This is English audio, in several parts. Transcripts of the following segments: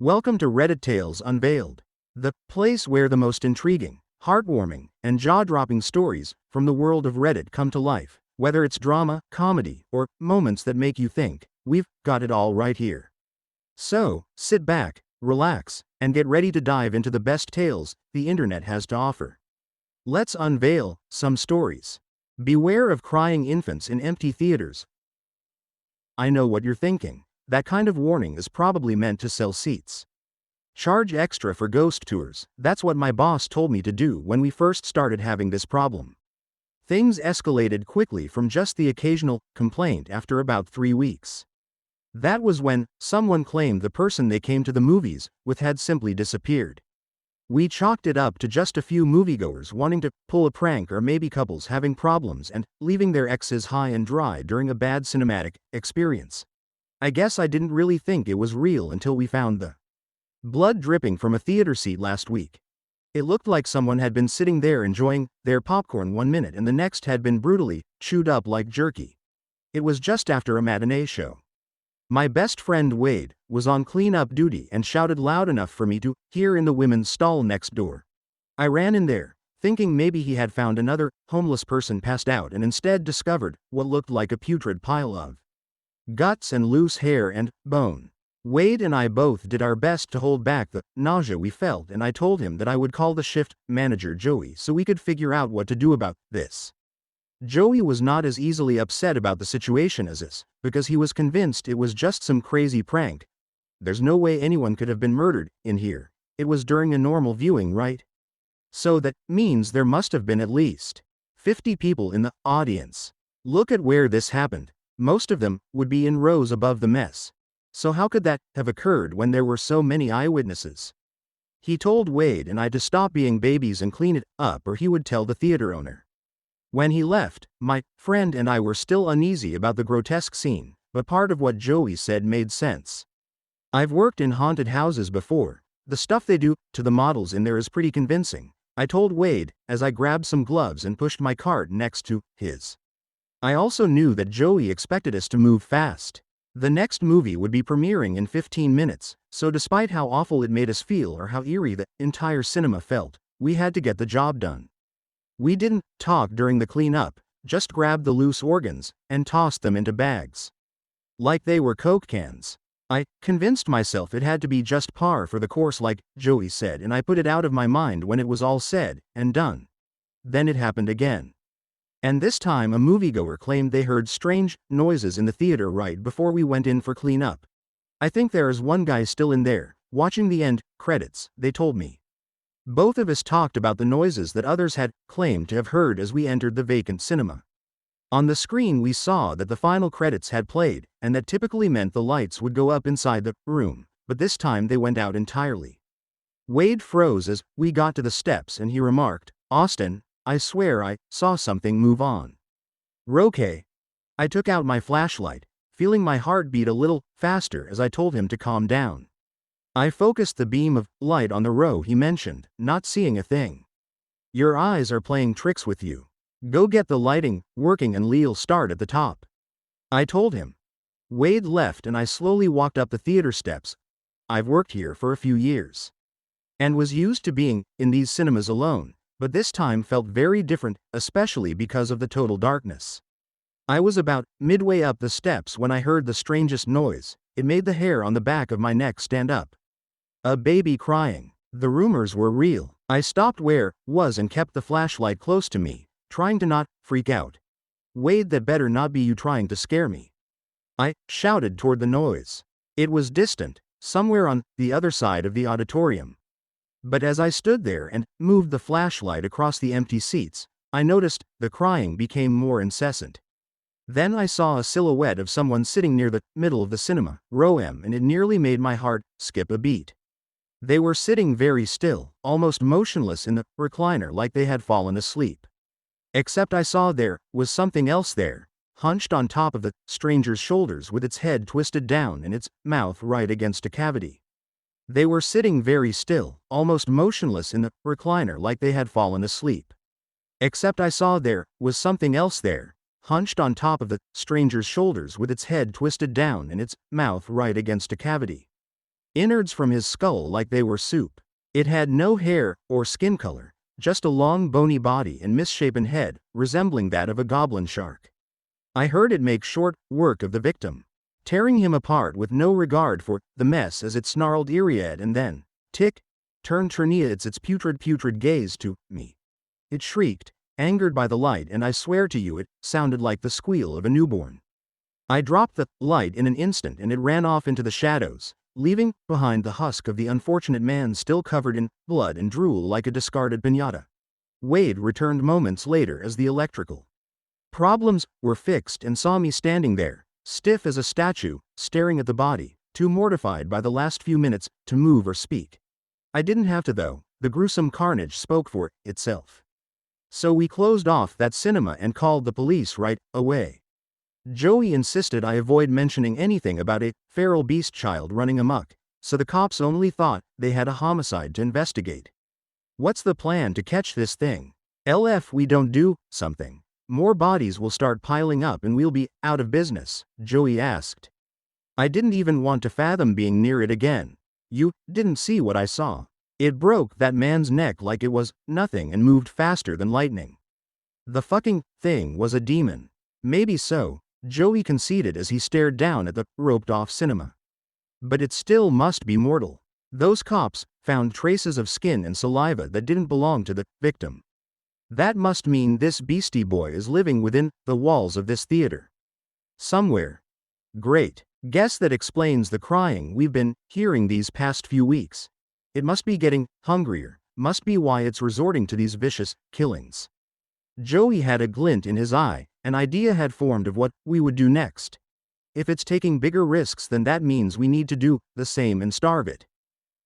Welcome to Reddit Tales Unveiled, the place where the most intriguing, heartwarming, and jaw-dropping stories from the world of Reddit come to life. Whether it's drama, comedy, or moments that make you think, we've got it all right here. So, sit back, relax, and get ready to dive into the best tales the internet has to offer. Let's unveil some stories. Beware of crying infants in empty theaters. I know what you're thinking. That kind of warning is probably meant to sell seats. Charge extra for ghost tours. That's what my boss told me to do when we first started having this problem. Things escalated quickly from just the occasional complaint after about 3 weeks. That was when someone claimed the person they came to the movies with had simply disappeared. We chalked it up to just a few moviegoers wanting to pull a prank, or maybe couples having problems and leaving their exes high and dry during a bad cinematic experience. I guess I didn't really think it was real until we found the blood dripping from a theater seat last week. It looked like someone had been sitting there enjoying their popcorn 1 minute and the next had been brutally chewed up like jerky. It was just after a matinee show. My best friend Wade was on cleanup duty and shouted loud enough for me to hear in the women's stall next door. I ran in there, thinking maybe he had found another homeless person passed out, and instead discovered what looked like a putrid pile of guts and loose hair and bone. Wade and I both did our best to hold back the nausea we felt, and I told him that I would call the shift manager Joey so we could figure out what to do about this. Joey was not as easily upset about the situation as us, because he was convinced it was just some crazy prank. There's no way anyone could have been murdered in here. It was during a normal viewing, right? So that means there must have been at least 50 people in the audience. Look at where this happened. Most of them would be in rows above the mess. So how could that have occurred when there were so many eyewitnesses? He told Wade and I to stop being babies and clean it up, or he would tell the theater owner. When he left, my friend and I were still uneasy about the grotesque scene, but part of what Joey said made sense. I've worked in haunted houses before. The stuff they do to the models in there is pretty convincing, I told Wade as I grabbed some gloves and pushed my cart next to his. I also knew that Joey expected us to move fast. The next movie would be premiering in 15 minutes, so despite how awful it made us feel or how eerie the entire cinema felt, we had to get the job done. We didn't talk during the cleanup, just grabbed the loose organs and tossed them into bags like they were Coke cans. I convinced myself it had to be just par for the course like Joey said, and I put it out of my mind when it was all said and done. Then it happened again. And this time a moviegoer claimed they heard strange noises in the theater right before we went in for cleanup. I think there is one guy still in there, watching the end credits, they told me. Both of us talked about the noises that others had claimed to have heard as we entered the vacant cinema. On the screen we saw that the final credits had played, and that typically meant the lights would go up inside the room, but this time they went out entirely. Wade froze as we got to the steps and he remarked, "Austin, I swear I saw something move on." "Okay." I took out my flashlight, feeling my heart beat a little faster as I told him to calm down. I focused the beam of light on the row he mentioned, not seeing a thing. "Your eyes are playing tricks with you. Go get the lighting working and Lee'll start at the top," I told him. Wade left and I slowly walked up the theater steps. I've worked here for a few years and was used to being in these cinemas alone, but this time felt very different, especially because of the total darkness. I was about midway up the steps when I heard the strangest noise. It made the hair on the back of my neck stand up. A baby crying. The rumors were real. I stopped where was and kept the flashlight close to me, trying to not freak out. "Wade, that better not be you trying to scare me," I shouted toward the noise. It was distant, somewhere on the other side of the auditorium. But as I stood there and moved the flashlight across the empty seats, I noticed the crying became more incessant. Then I saw a silhouette of someone sitting near the middle of the cinema, row M, and it nearly made my heart skip a beat. They were sitting very still, almost motionless in the recliner like they had fallen asleep. Except I saw there was something else there, hunched on top of the stranger's shoulders with its head twisted down and its mouth right against a cavity. They were sitting very still, almost motionless in the recliner like they had fallen asleep. Except I saw there was something else there, hunched on top of the stranger's shoulders with its head twisted down and its mouth right against a cavity. innards from his skull like they were soup. It had no hair or skin color, just a long bony body and misshapen head, resembling that of a goblin shark. I heard it make short work of the victim, tearing him apart with no regard for the mess as it snarled Iriad and then, tick, turned its putrid gaze to me. It shrieked, angered by the light, and I swear to you it sounded like the squeal of a newborn. I dropped the light in an instant and it ran off into the shadows, leaving behind the husk of the unfortunate man still covered in blood and drool like a discarded piñata. Wade returned moments later as the electrical problems were fixed and saw me standing there, stiff as a statue, staring at the body, too mortified by the last few minutes to move or speak. I didn't have to though, the gruesome carnage spoke for itself. So we closed off that cinema and called the police right away. Joey insisted I avoid mentioning anything about a feral beast child running amok, so the cops only thought they had a homicide to investigate. What's the plan to catch this thing? LF we don't do something, more bodies will start piling up and we'll be out of business, Joey asked. I didn't even want to fathom being near it again. You didn't see what I saw. It broke that man's neck like it was nothing and moved faster than lightning. The fucking thing was a demon. Maybe so, Joey conceded as he stared down at the roped-off cinema. But it still must be mortal. Those cops found traces of skin and saliva that didn't belong to the victim. That must mean this beastie boy is living within the walls of this theater. Somewhere. Great. Guess that explains the crying we've been hearing these past few weeks. It must be getting hungrier, must be why it's resorting to these vicious killings. Joey had a glint in his eye, an idea had formed of what we would do next. If it's taking bigger risks, then that means we need to do the same and starve it.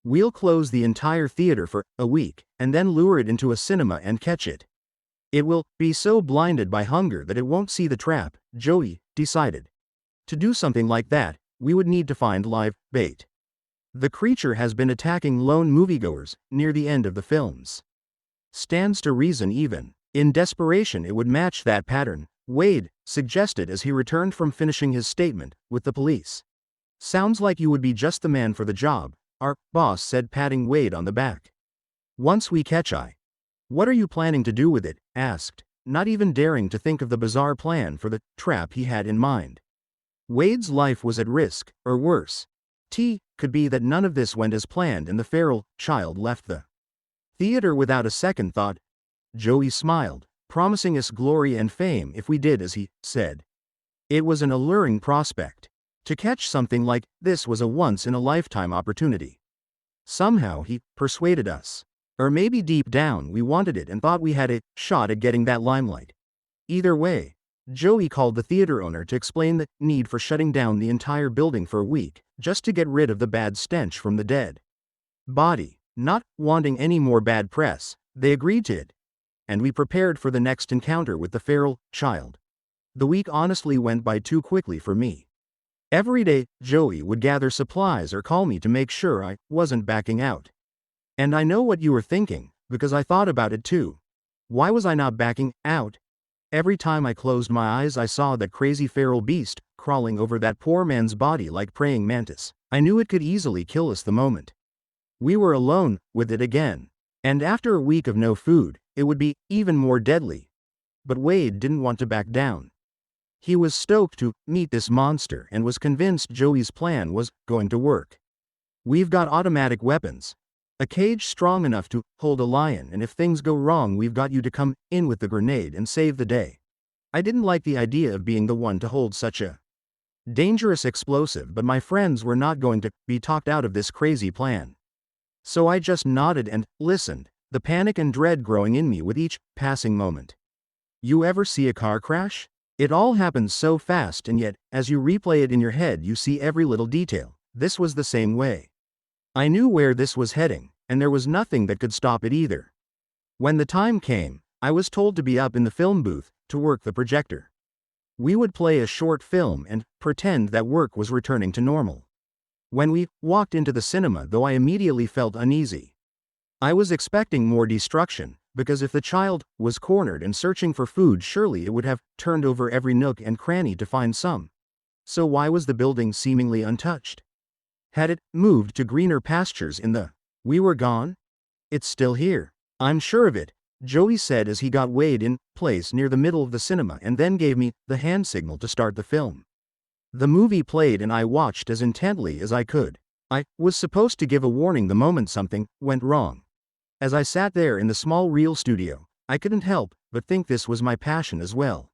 We'll close the entire theater for a week, and then lure it into a cinema and catch it. It will be so blinded by hunger that it won't see the trap, Joey decided. To do something like that, we would need to find live bait. The creature has been attacking lone moviegoers near the end of the films. Stands to reason even, in desperation, it would match that pattern, Wade suggested as he returned from finishing his statement with the police. Sounds like you would be just the man for the job, our boss said, patting Wade on the back. Once we catch what are you planning to do with it? Asked, not even daring to think of the bizarre plan for the trap he had in mind. Wade's life was at risk, or worse. Could be that none of this went as planned and the feral child left the theater without a second thought. Joey smiled, promising us glory and fame if we did as he said. It was an alluring prospect. To catch something like this was a once-in-a-lifetime opportunity. Somehow he persuaded us. Or maybe deep down we wanted it and thought we had a shot at getting that limelight. Either way, Joey called the theater owner to explain the need for shutting down the entire building for a week, just to get rid of the bad stench from the dead body. Not wanting any more bad press, they agreed to it. And we prepared for the next encounter with the feral child. The week honestly went by too quickly for me. Every day, Joey would gather supplies or call me to make sure I wasn't backing out. And I know what you were thinking, because I thought about it too. Why was I not backing out? Every time I closed my eyes I saw that crazy feral beast crawling over that poor man's body like praying mantis. I knew it could easily kill us the moment we were alone with it again. And after a week of no food, it would be even more deadly. But Wade didn't want to back down. He was stoked to meet this monster and was convinced Joey's plan was going to work. We've got automatic weapons. A cage strong enough to hold a lion, and if things go wrong we've got you to come in with the grenade and save the day. I didn't like the idea of being the one to hold such a dangerous explosive, but my friends were not going to be talked out of this crazy plan. So I just nodded and listened, the panic and dread growing in me with each passing moment. You ever see a car crash? It all happens so fast, and yet, as you replay it in your head you see every little detail. This was the same way. I knew where this was heading, and there was nothing that could stop it either. When the time came, I was told to be up in the film booth to work the projector. We would play a short film and pretend that work was returning to normal. When we walked into the cinema, though, I immediately felt uneasy. I was expecting more destruction, because if the child was cornered and searching for food, surely it would have turned over every nook and cranny to find some. So why was the building seemingly untouched? Had it moved to greener pastures in the we were gone? It's still here. I'm sure of it, Joey said as he got Wade in place near the middle of the cinema and then gave me the hand signal to start the film. The movie played and I watched as intently as I could. I was supposed to give a warning the moment something went wrong. As I sat there in the small reel studio, I couldn't help but think this was my passion as well.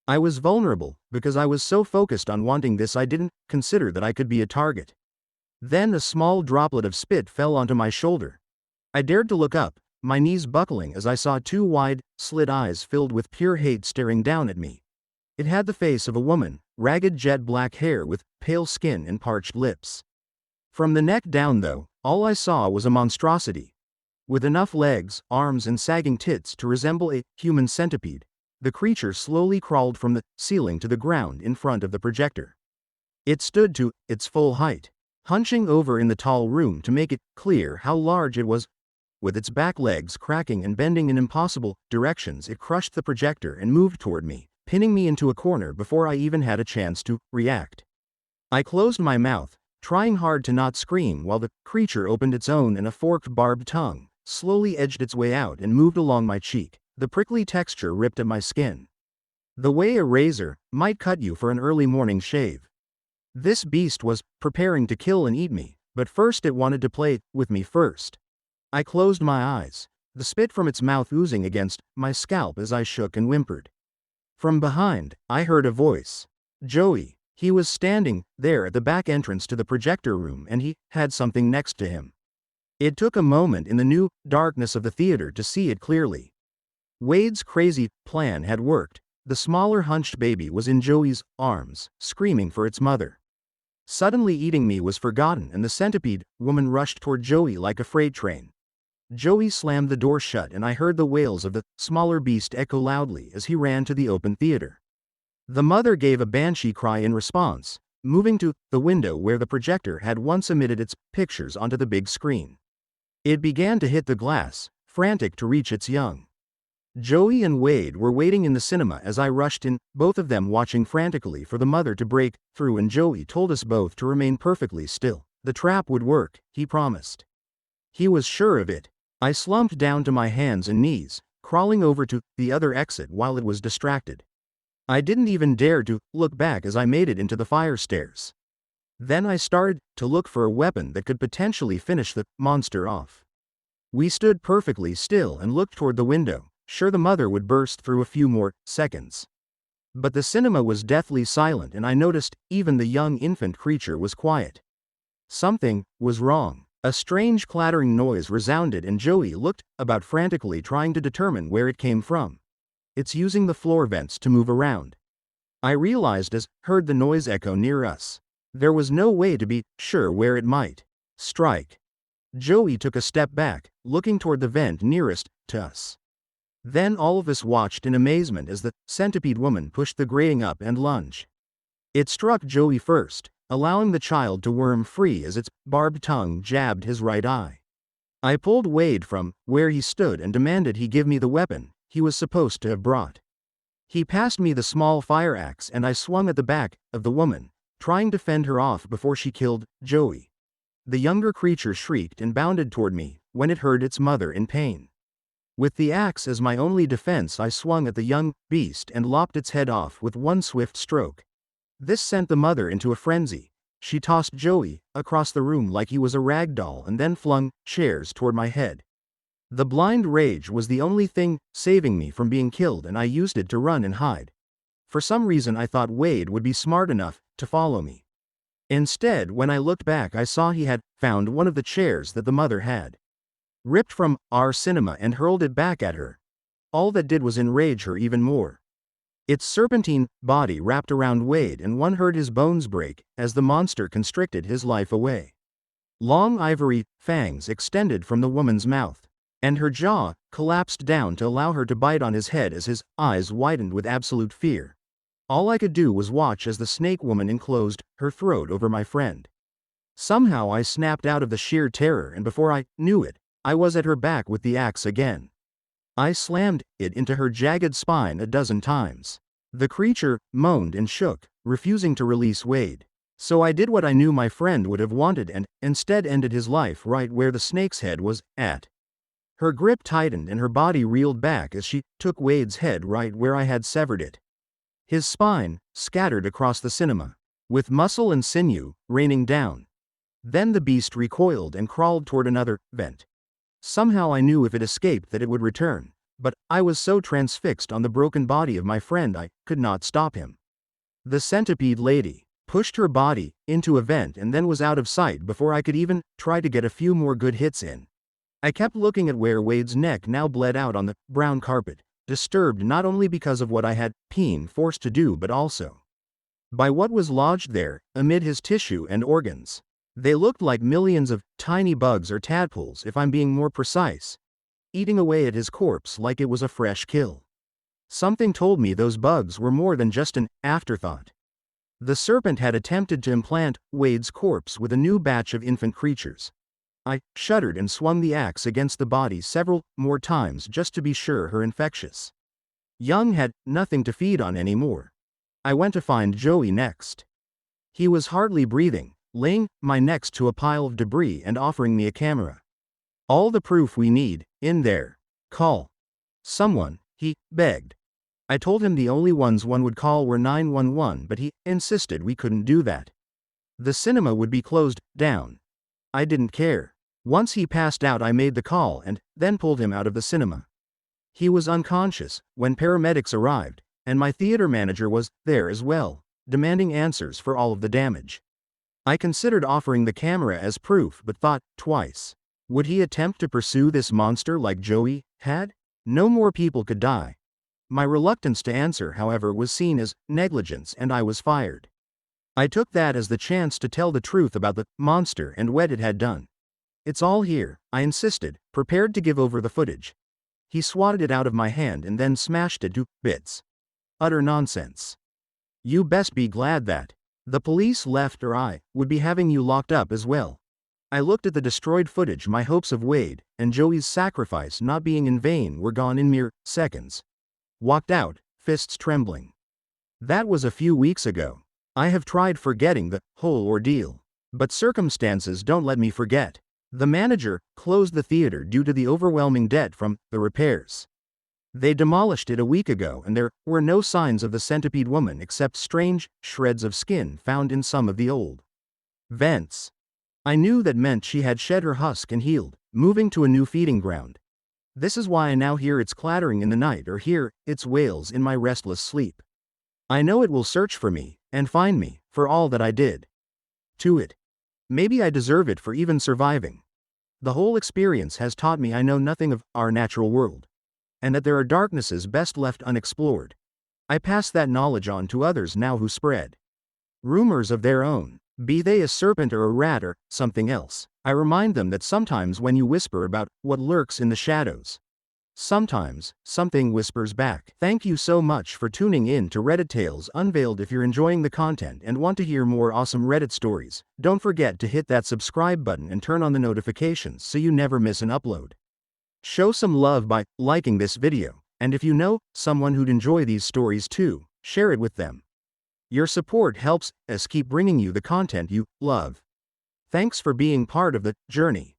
I was vulnerable because I was so focused on wanting this I didn't consider that I could be a target. Then a small droplet of spit fell onto my shoulder. I dared to look up, my knees buckling as I saw two wide, slit eyes filled with pure hate staring down at me. It had the face of a woman, ragged jet black hair with pale skin and parched lips. From the neck down though, all I saw was a monstrosity. With enough legs, arms and sagging tits to resemble a human centipede, the creature slowly crawled from the ceiling to the ground in front of the projector. It stood to its full height, hunching over in the tall room to make it clear how large it was. With its back legs cracking and bending in impossible directions, it crushed the projector and moved toward me, pinning me into a corner before I even had a chance to react. I closed my mouth, trying hard to not scream while the creature opened its own and a forked barbed tongue slowly edged its way out and moved along my cheek. The prickly texture ripped at my skin. The way a razor might cut you for an early morning shave. This beast was preparing to kill and eat me, but first it wanted to play with me first. I closed my eyes, the spit from its mouth oozing against my scalp as I shook and whimpered. From behind, I heard a voice. Joey. He was standing there at the back entrance to the projector room and he had something next to him. It took a moment in the new darkness of the theater to see it clearly. Wade's crazy plan had worked. The smaller hunched baby was in Joey's arms, screaming for its mother. Suddenly eating me was forgotten and the centipede woman rushed toward Joey like a freight train. Joey slammed the door shut and I heard the wails of the smaller beast echo loudly as he ran to the open theater. The mother gave a banshee cry in response, moving to the window where the projector had once emitted its pictures onto the big screen. It began to hit the glass, frantic to reach its young. Joey and Wade were waiting in the cinema as I rushed in, both of them watching frantically for the mother to break through, and Joey told us both to remain perfectly still. The trap would work, he promised. He was sure of it. I slumped down to my hands and knees, crawling over to the other exit while it was distracted. I didn't even dare to look back as I made it into the fire stairs. Then I started to look for a weapon that could potentially finish the monster off. We stood perfectly still and looked toward the window, sure the mother would burst through a few more seconds. But the cinema was deathly silent and I noticed even the young infant creature was quiet. Something was wrong. A strange clattering noise resounded and Joey looked about frantically, trying to determine where it came from. It's using the floor vents to move around, I realized as heard the noise echo near us. There was no way to be sure where it might strike. Joey took a step back, looking toward the vent nearest to us. Then all of us watched in amazement as the centipede woman pushed the grating up and lunged. It struck Joey first, allowing the child to worm free as its barbed tongue jabbed his right eye. I pulled Wade from where he stood and demanded he give me the weapon he was supposed to have brought. He passed me the small fire axe and I swung at the back of the woman, trying to fend her off before she killed Joey. The younger creature shrieked and bounded toward me when it heard its mother in pain. With the axe as my only defense, I swung at the young beast and lopped its head off with one swift stroke. This sent the mother into a frenzy. She tossed Joey across the room like he was a rag doll and then flung chairs toward my head. The blind rage was the only thing saving me from being killed and I used it to run and hide. For some reason I thought Wade would be smart enough to follow me. Instead, when I looked back, I saw he had found one of the chairs that the mother had ripped from our cinema and hurled it back at her. All that did was enrage her even more. Its serpentine body wrapped around Wade and one heard his bones break as the monster constricted his life away. Long ivory fangs extended from the woman's mouth, and her jaw collapsed down to allow her to bite on his head as his eyes widened with absolute fear. All I could do was watch as the snake woman enclosed her throat over my friend. Somehow I snapped out of the sheer terror, and before I knew it, I was at her back with the axe again. I slammed it into her jagged spine a dozen times. The creature moaned and shook, refusing to release Wade. So I did what I knew my friend would have wanted and instead ended his life right where the snake's head was at. Her grip tightened and her body reeled back as she took Wade's head right where I had severed it. His spine, scattered across the cinema, with muscle and sinew, raining down. Then the beast recoiled and crawled toward another vent. Somehow I knew if it escaped that it would return, but I was so transfixed on the broken body of my friend I could not stop him. The centipede lady pushed her body into a vent and then was out of sight before I could even try to get a few more good hits in. I kept looking at where Wade's neck now bled out on the brown carpet, disturbed not only because of what I had been forced to do but also by what was lodged there, amid his tissue and organs. They looked like millions of tiny bugs or tadpoles if I'm being more precise, eating away at his corpse like it was a fresh kill. Something told me those bugs were more than just an afterthought. The serpent had attempted to implant Wade's corpse with a new batch of infant creatures. I shuddered and swung the axe against the body several more times just to be sure her infectious young had nothing to feed on anymore. I went to find Joey next. He was hardly breathing, laying my next to a pile of debris and offering me a camera. "All the proof we need, in there. Call someone," he begged. I told him the only ones one would call were 911, but he insisted we couldn't do that. The cinema would be closed down. I didn't care. Once he passed out, I made the call and then pulled him out of the cinema. He was unconscious when paramedics arrived, and my theater manager was there as well, demanding answers for all of the damage. I considered offering the camera as proof but thought twice. Would he attempt to pursue this monster like Joey had? No more people could die. My reluctance to answer, however, was seen as negligence and I was fired. I took that as the chance to tell the truth about the monster and what it had done. "It's all here," I insisted, prepared to give over the footage. He swatted it out of my hand and then smashed it to bits. Utter nonsense. "You best be glad that the police left or I would be having you locked up as well." I looked at the destroyed footage. My hopes of Wade and Joey's sacrifice not being in vain were gone in mere seconds. Walked out, fists trembling. That was a few weeks ago. I have tried forgetting the whole ordeal, but circumstances don't let me forget. The manager closed the theater due to the overwhelming debt from the repairs. They demolished it a week ago and there were no signs of the centipede woman except strange shreds of skin found in some of the old vents. I knew that meant she had shed her husk and healed, moving to a new feeding ground. This is why I now hear its clattering in the night or hear its wails in my restless sleep. I know it will search for me and find me for all that I did to it. Maybe I deserve it for even surviving. The whole experience has taught me I know nothing of our natural world, and that there are darknesses best left unexplored. I pass that knowledge on to others now who spread rumors of their own, be they a serpent or a rat or something else. I remind them that sometimes when you whisper about what lurks in the shadows, sometimes something whispers back. Thank you so much for tuning in to Reddit Tales Unveiled. If you're enjoying the content and want to hear more awesome Reddit stories, don't forget to hit that subscribe button and turn on the notifications so you never miss an upload. Show some love by liking this video, and if you know someone who'd enjoy these stories too, share it with them. Your support helps us keep bringing you the content you love. Thanks for being part of the journey.